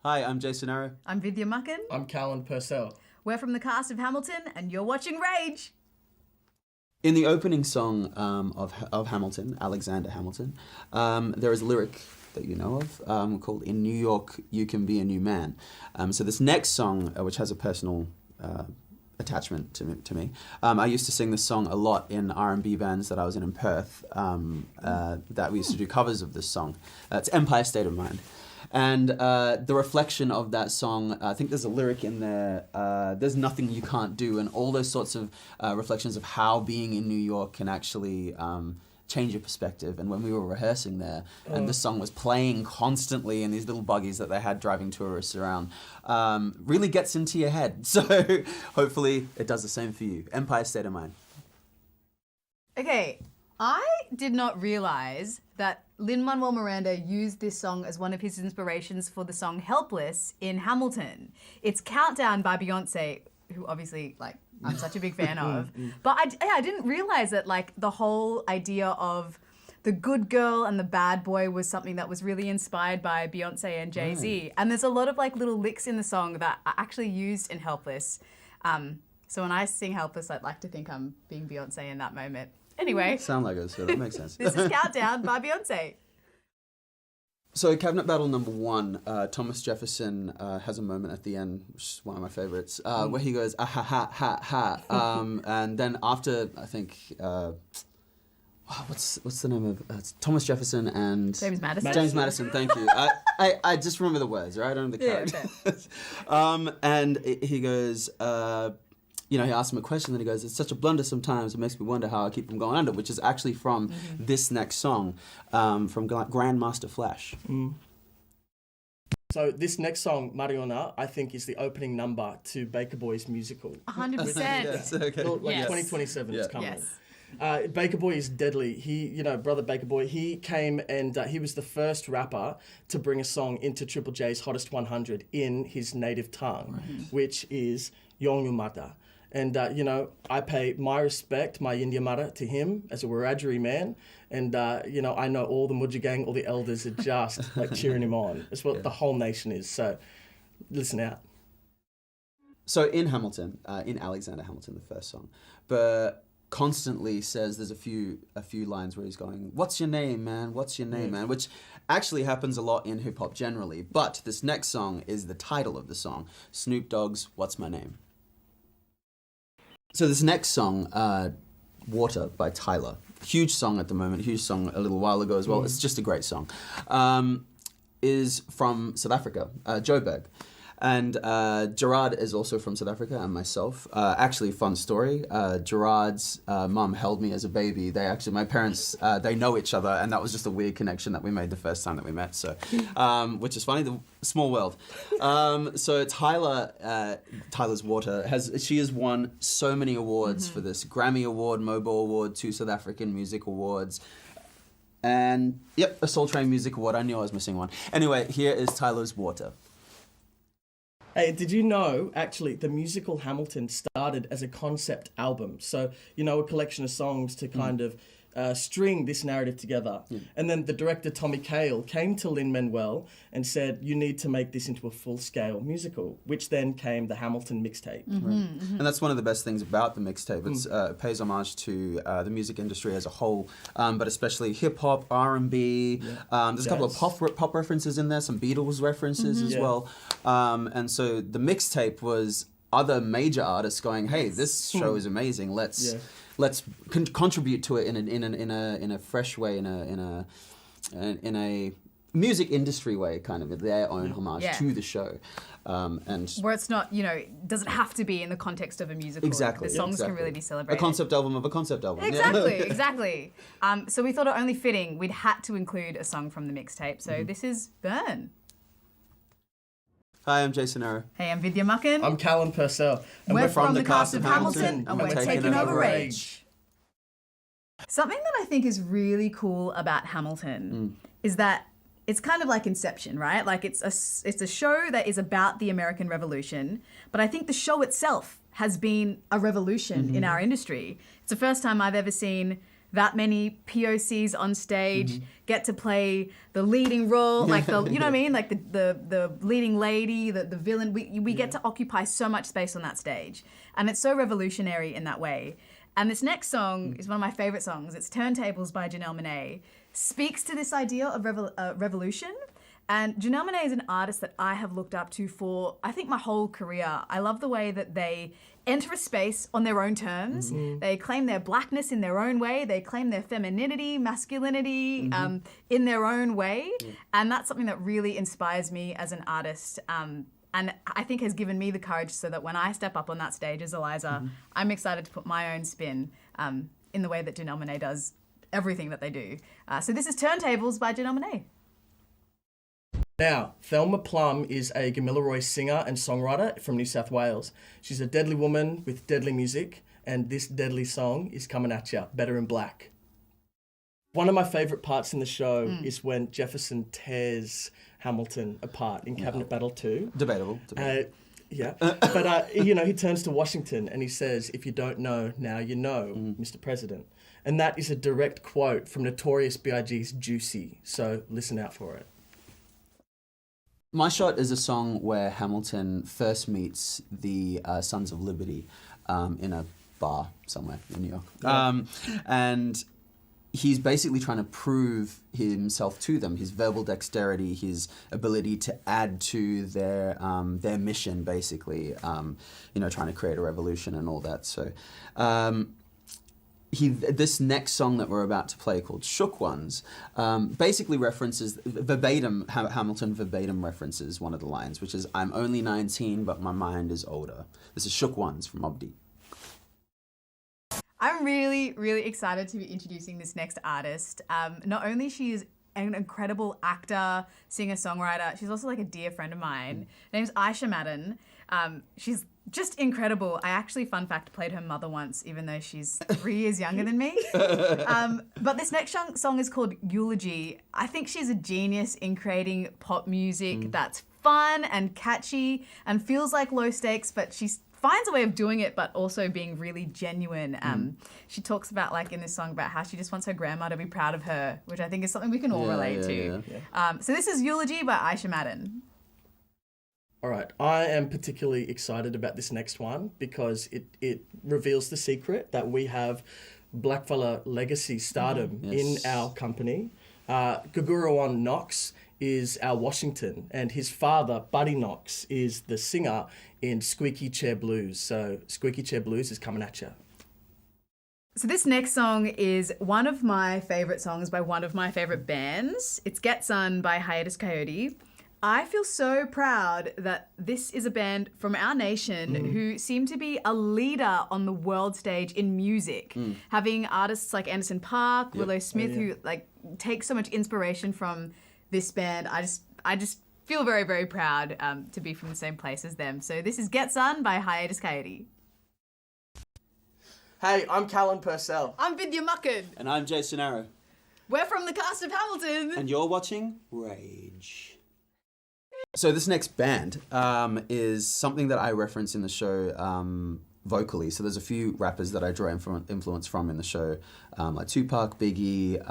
Hi, I'm Jason Arrow. I'm Vidya Makan. I'm Callan Purcell. We're from the cast of Hamilton, and you're watching Rage. In the opening song of Hamilton, Alexander Hamilton, there is a lyric that you know of called "In New York, You Can Be a New Man." So this next song, which has a personal attachment to me, I used to sing this song a lot in R&B bands that I was in Perth. That we used to do covers of this song. It's Empire State of Mind. And the reflection of that song, I think there's a lyric in there, there's nothing you can't do, and all those sorts of reflections of how being in New York can actually change your perspective. And when we were rehearsing there, and this song was playing constantly in these little buggies that they had driving tourists around, really gets into your head. So hopefully it does the same for you. Empire State of Mind. Okay, I did not realize that Lin-Manuel Miranda used this song as one of his inspirations for the song Helpless in Hamilton. It's Countdown by Beyoncé, who obviously, I'm such a big fan of. But I didn't realize that, the whole idea of the good girl and the bad boy was something that was really inspired by Beyoncé and Jay-Z. Right. And there's a lot of, little licks in the song that are actually used in Helpless. So when I sing Helpless, I'd like to think I'm being Beyoncé in that moment. Anyway. Sound like us, so that makes sense. This is Countdown by Beyoncé. So cabinet battle number 1, Thomas Jefferson has a moment at the end, which is one of my favorites, where he goes, ah ha ha ha ha. And then after, I think, what's the name of Thomas Jefferson and James Madison. James Madison, thank you. I just remember the words, right? I don't know the characters. Okay. And he goes, he asks him a question, and he goes, "It's such a blunder sometimes, it makes me wonder how I keep from going under," which is actually from this next song, from Grandmaster Flash. So this next song, Mariona, I think is the opening number to Baker Boy's musical. 100%. Yes, okay. 2027 is coming. Yes. Baker Boy is deadly. He, brother Baker Boy, he came and he was the first rapper to bring a song into Triple J's Hottest 100 in his native tongue, which is Yongumata. And, I pay my respect, my Yindyamata, to him as a Wiradjuri man. And, I know all the Mudja gang, all the elders are just cheering him on. It's what the whole nation is. So listen out. So in Hamilton, in Alexander Hamilton, the first song, Burr constantly says there's a few lines where he's going, "What's your name, man? What's your name, man?" Which actually happens a lot in hip-hop generally. But this next song is the title of the song, Snoop Dogg's What's My Name? So this next song, Water by Tyler, huge song at the moment, huge song a little while ago as well. It's just a great song. Is from South Africa, Joburg. And Gerard is also from South Africa, and myself. Actually, fun story. Gerard's mum held me as a baby. My parents, they know each other, and that was just a weird connection that we made the first time that we met. So, which is funny, the small world. So Tyler's Water she has won so many awards for this: Grammy Award, Mobo Award, 2 South African Music Awards. And a Soul Train Music Award. I knew I was missing one. Anyway, here is Tyler's Water. Hey, did you know, actually, the musical Hamilton started as a concept album? So, a collection of songs to kind of string this narrative together. And then the director, Tommy Kail, came to Lin-Manuel and said, "You need to make this into a full-scale musical," which then came the Hamilton mixtape. And that's one of the best things about the mixtape. It pays homage to the music industry as a whole, but especially hip-hop, R&B. There's a couple of pop references in there, some Beatles references as well. And so the mixtape was other major artists going, "Hey, this show is amazing. Let's contribute to it in a fresh way, in a music industry way, kind of their own homage to the show." And where it's not, doesn't have to be in the context of a musical. Exactly. The songs can really be celebrated. A concept album of a concept album. Exactly. So we thought it only fitting we'd had to include a song from the mixtape. So this is Burn. Hi, I'm Jason Arrow. Hey, I'm Vidya Makan. I'm Callan Purcell. And we're from the cast of Hamilton, and we're taking over Rage. Something that I think is really cool about Hamilton is that it's kind of like Inception, right? It's a show that is about the American Revolution, but I think the show itself has been a revolution in our industry. It's the first time I've ever seen that many POCs on stage, get to play the leading role, like the, you know what I mean? Like the leading lady, the villain. We get to occupy so much space on that stage. And it's so revolutionary in that way. And this next song is one of my favorite songs. It's Turntables by Janelle Monáe. Speaks to this idea of revolution. And Janelle Monáe is an artist that I have looked up to for, I think, my whole career. I love the way that they enter a space on their own terms. They claim their blackness in their own way. They claim their femininity, masculinity in their own way. And that's something that really inspires me as an artist. And I think has given me the courage so that when I step up on that stage as Eliza, I'm excited to put my own spin in the way that Janelle Monáe does everything that they do. So this is Turntables by Janelle Monáe. Now, Thelma Plum is a Gamilaroi singer and songwriter from New South Wales. She's a deadly woman with deadly music, and this deadly song is coming at ya, Better in Black. One of my favourite parts in the show is when Jefferson tears Hamilton apart in Cabinet Battle 2. Debatable. Yeah, but you know, he turns to Washington and he says, "If you don't know, now you know, Mr. President." And that is a direct quote from Notorious B.I.G.'s Juicy, so listen out for it. My Shot is a song where Hamilton first meets the Sons of Liberty in a bar somewhere in New York. And he's basically trying to prove himself to them, his verbal dexterity, his ability to add to their mission, basically, trying to create a revolution and all that. So this next song that we're about to play, called Shook Ones, basically references verbatim, Hamilton verbatim references one of the lines, which is, "I'm only 19, but my mind is older." This is Shook Ones from Mobb Deep. I'm really, really excited to be introducing this next artist. Not only she is an incredible actor, singer-songwriter, she's also like a dear friend of mine. Her name's Ayesha Madon. She's just incredible. I actually, fun fact, played her mother once, even though she's 3 years younger than me. But this next song is called Eulogy. I think she's a genius in creating pop music that's fun and catchy and feels like low stakes, but she's finds a way of doing it, but also being really genuine. She talks about, like, in this song, about how she just wants her grandma to be proud of her, which I think is something we can all relate to. So this is Eulogy by Ayesha Madon. All right, I am particularly excited about this next one because it reveals the secret that we have blackfella legacy stardom in our company. Gugurawan Knox is our Washington, and his father, Buddy Knox, is the singer in Squeaky Chair Blues. So Squeaky Chair Blues is coming at you. So this next song is one of my favourite songs by one of my favourite bands. It's Get Sun by Hiatus Kaiyote. I feel so proud that this is a band from our nation who seem to be a leader on the world stage in music. Having artists like Anderson .Paak, Willow Smith, who like take so much inspiration from this band. I just feel very, very proud to be from the same place as them. So this is Get Sun by Hiatus Kaiyote. Hey, I'm Callan Purcell. I'm Vidya Makan. And I'm Jason Arrow. We're from the cast of Hamilton. And you're watching Rage. So this next band is something that I reference in the show vocally. So there's a few rappers that I draw influence from in the show, like Tupac, Biggie,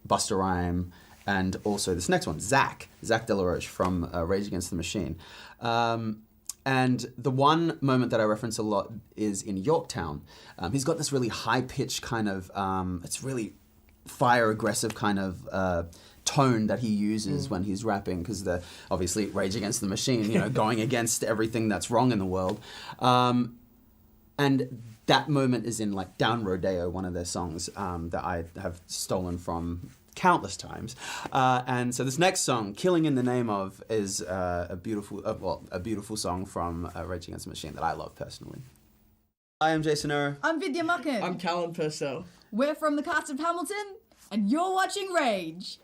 Busta Rhyme, and also this next one, Zach De La Roche from Rage Against the Machine. And the one moment that I reference a lot is in Yorktown. He's got this really high-pitched kind of, it's really fire-aggressive kind of tone that he uses when he's rapping, because the obviously Rage Against the Machine, you know, going against everything that's wrong in the world. And that moment is in like Down Rodeo, one of their songs that I have stolen from countless times. And so this next song, Killing in the Name Of, is a beautiful song from Rage Against the Machine that I love personally. I am Jason Arrow. I'm Vidya Makan. I'm Callan Purcell. We're from the cast of Hamilton, and you're watching Rage.